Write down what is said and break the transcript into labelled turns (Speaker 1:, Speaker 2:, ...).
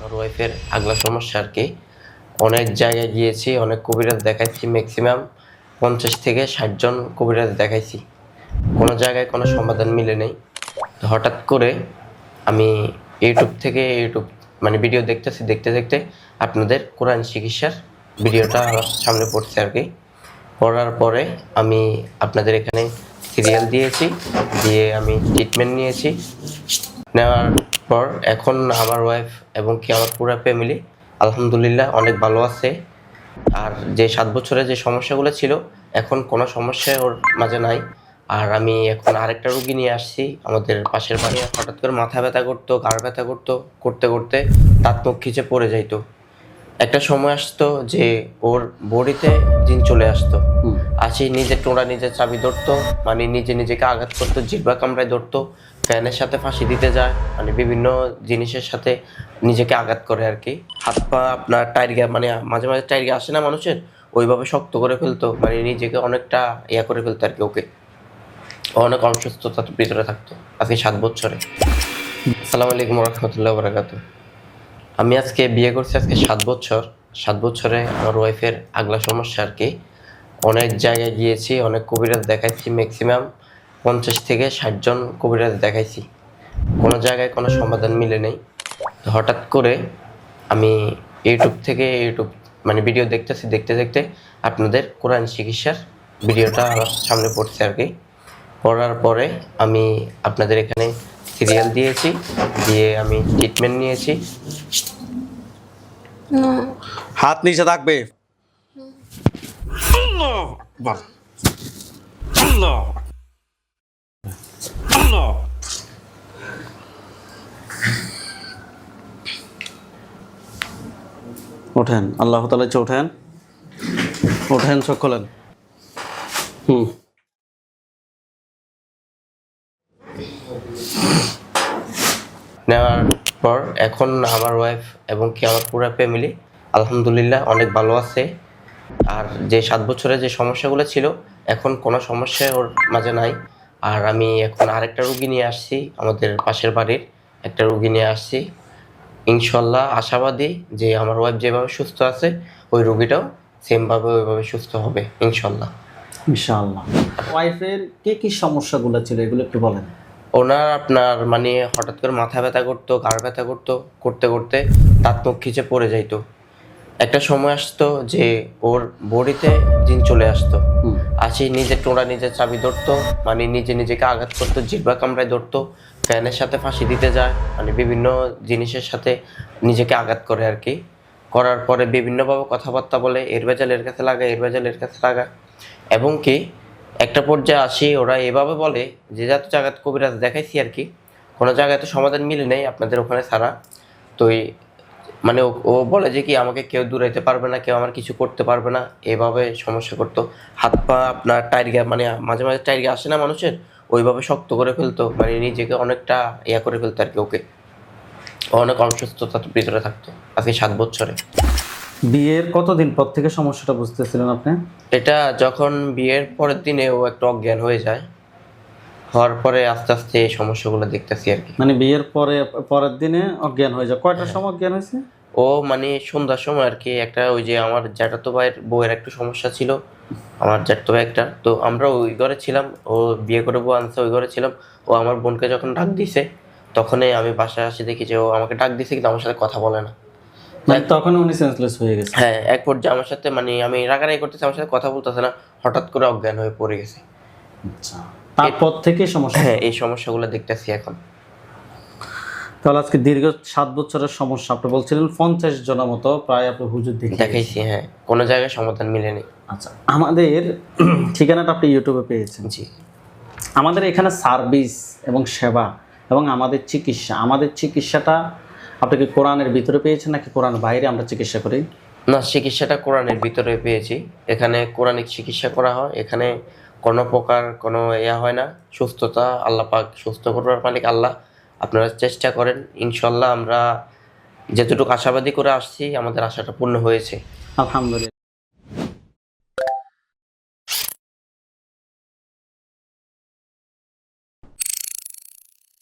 Speaker 1: আমার ওয়াইফের আগলা সমস্যা আর কি। অনেক জায়গায় গিয়েছি, অনেক কবিরাজ দেখাইছি, ম্যাক্সিমাম 50 থেকে 60 জন কবিরাজ দেখাইছি, কোনো জায়গায় কোনো সমাধান মিলে নেই। তো হঠাৎ করে আমি ইউটিউব মানে ভিডিও দেখতেছি, দেখতে দেখতে আপনাদের কোরআন চিকিৎসার ভিডিওটা আমার সামনে পড়ছে আর কি। পড়ার পরে আমি আপনাদের এখানে সিরিয়াল দিয়েছি, দিয়ে আমি ট্রিটমেন্ট নিয়েছি। নেওয়ার পর এখন আমার ওয়াইফ এবং কি আমার পুরো ফ্যামিলি আলহামদুলিল্লাহ অনেক ভালো আছে। আর যে 7 বছরে যে সমস্যাগুলো ছিল এখন কোনো সমস্যা ওর মাঝে নাই। আর আমি এখন আরেকটা রুগী নিয়ে আসছি আমাদের পাশের বাড়ি। হঠাৎ করে মাথা ব্যথা করতো, ঘাড় ব্যথা করতো, করতে করতে দাঁত মুখ খিচে পড়ে যাইতো। একটা সময় আসতো যে ওর বডিতে জিন চলে আসতো, আসি নিজের টোড়া নিজের চাবি ধরতো, মানে নিজেকে আঘাত করতো, জিহ্বা কামড়ায় ধরতো, ফ্যানের সাথে ফাঁসি দিতে যায়, মানে বিভিন্ন জিনিসের সাথে নিজেকে আঘাত করে আর কি। হাত পা আপনার টাইরগা, মানে মাঝে মাঝে টাইরগা আসে না মানুষের, ওইভাবে শক্ত করে ফেলতো, মানে নিজেকে অনেকটা ইয়া করে ফেলতো আর কি। ওকে অনেক অসুস্থতার ভিতরে থাকতো আজকে 7 বছরে। আসসালামু আলাইকুম রহমতুল্লাহ বারাকাতুহু। আমি আজকে বিয়ে করছি আজকে 7 বছর। 7 বছরে আমার ওয়াইফের আগলা সমস্যা আর কি। অনেক জায়গায় গিয়েছি, অনেক কবিরাজ দেখাইছি, ম্যাক্সিমাম 50 থেকে 60 জন কবিরাজ দেখাইছি, কোনো জায়গায় কোনো সমাধান মিলে নেই। তো হঠাৎ করে আমি ইউটিউব মানে ভিডিও দেখতেছি, দেখতে দেখতে আপনাদের কোরআন চিকিৎসার ভিডিওটা আমার সামনে পড়ছে আর কি। পড়ার পরে আমি আপনাদের এখানে সিরিয়াল দিয়েছি, দিয়ে আমি ট্রিটমেন্ট নিয়েছি।
Speaker 2: হাত নিচে থাকবে। ওঠেন, আল্লাহ তাআলা ওঠেন, ওঠেন, চোখ খোলেন।
Speaker 1: নেওয়ার পর এখন আমার ওয়াইফ এবং কি আমার পুরো ফ্যামিলি আলহামদুলিল্লাহ অনেক ভালো আছে। আর যে 7 বছরে যে সমস্যাগুলো ছিল এখন কোনো সমস্যা ওর মাঝে নাই। আর আমি এখন আরেকটা রুগী নিয়ে আসছি আমাদের পাশের বাড়ির, একটা রুগী নিয়ে আসছি। ইনশাল্লাহ আশাবাদী যে আমার ওয়াইফ যেভাবে সুস্থ আছে ওই রুগীটাও সেমভাবে ওইভাবে সুস্থ হবে ইনশাল্লাহ।
Speaker 2: ইনশাআল্লাহ। ওয়াইফের কি সমস্যাগুলো ছিল এগুলো একটু বলেন।
Speaker 1: ওনার আপনার মানে হঠাৎ করে মাথা ব্যথা করতো, ঘাড় ব্যথা করতো, করতে করতে দাঁত মুখ খিচে পড়ে যাইতো। একটা সময় আসতো যে ওর বডিতে জিন চলে আসতো, আসি নিজের টোড়া নিজের চাবি ধরতো, মানে নিজেকে আঘাত করতো, জিহ্বা কামড়ায় ধরতো, ফ্যানের সাথে ফাঁসি দিতে যায়, মানে বিভিন্ন জিনিসের সাথে নিজেকে আঘাত করে আর কি। করার পরে বিভিন্নভাবে কথাবার্তা বলে, এর ভেজাল এর কাছে লাগা, এর ভেজাল এর কাছে লাগা। এবং কি একটা পর্যায়ে আসি ওরা এভাবে বলে যে যত জায়গায় কবিরাজ দেখাইছি আর কি, কোনো জায়গায় তো সমাধান মিলে নেই আপনাদের ওখানে ছাড়া। তো মানে ও বলে যে কি আমাকে কেউ দূরাইতে পারবে না, কেউ আমার কিছু করতে পারবে না, এভাবে সমস্যা করতো। হাত পা আপনার টাইরগা, মানে মাঝে মাঝে টাইরগা আসে না মানুষের, ওইভাবে শক্ত করে ফেলতো, মানে নিজেকে অনেকটা ইয়া করে ফেলতো আর কি। ওকে অনেক অসুস্থতার ভিতরে থাকতো আজকে 7 বছরে।
Speaker 2: বিয়ের কতদিন পর থেকে সমস্যাটা বুঝতেছিলেন আপনি?
Speaker 1: এটা যখন বিয়ের পরের দিনে ও একটা অজ্ঞান হয়ে যায়, হওয়ার পরে আস্তে আস্তে এই সমস্যাগুলো দেখতেছি আর কি।
Speaker 2: মানে বিয়ের পরের দিনে অজ্ঞান হয়ে যায়? কয়টার সময় অজ্ঞান হয়েছে?
Speaker 1: ও মানে সন্ধ্যার সময় আর কি। একটা ওই যে আমার জ্যাঠাতো ভাইয়ের বউয়ের একটু সমস্যা ছিল, আমার জ্যাঠাতো ভাই একটা, তো আমরা ওই ঘরে ছিলাম, ও বিয়ে করে বউ আনছে, ওই ঘরে ছিলাম। ও আমার বোনকে যখন ডাক দিছে তখনই আমি বাসায় আসি, দেখি যে ও আমাকে ডাক দিছে কিন্তু আমার সাথে কথা বলে না।
Speaker 2: মানে তখন উনি সেন্সলেস হয়ে গেছে?
Speaker 1: হ্যাঁ, এক পর্যায়ে আমার সাথে মানে আমি রাগারাগি করতেছি, আমার সাথে কথা বলতেছে না, হঠাৎ করে অজ্ঞান হয়ে পড়ে গেছে।
Speaker 2: আচ্ছা, তারপর থেকে সমস্যা?
Speaker 1: হ্যাঁ, এই সমস্যাগুলো দেখতেছি এখন।
Speaker 2: তাহলে আজকে দীর্ঘ 7 বছরের সমস্যা, আপনি বলছিলেন 50 জনের মতো প্রায় আপনি হুজুর
Speaker 1: দেখাইছি, হ্যাঁ, কোনো জায়গায় সমাধান মিলেনি।
Speaker 2: আচ্ছা, আমাদের ঠিকানাটা আপনি ইউটিউবে পেয়েছেন?
Speaker 1: জি।
Speaker 2: আমাদের এখানে সার্ভিস এবং সেবা এবং আমাদের চিকিৎসাটা আপনি কি কোরআনের ভিতরে পেয়েছেন নাকি কোরআন বাইরে আমরা চিকিৎসা করি?
Speaker 1: না, চিকিৎসাটা কোরআনের ভিতরে পেয়েছি। এখানে কোরআনিক চিকিৎসা করা হয়, এখানে কোনো প্রকার কোনো ইয়া হয় না। সুস্থতা আল্লাহ পাক, সুস্থ করবার মালিক আল্লাহ। আপনারা চেষ্টা করেন, ইনশাল্লাহ আমরা যেতটুকু আশাবাদী করে আসছি আমাদের আশাটা পূর্ণ হয়েছে
Speaker 2: আলহামদুলিল্লাহ।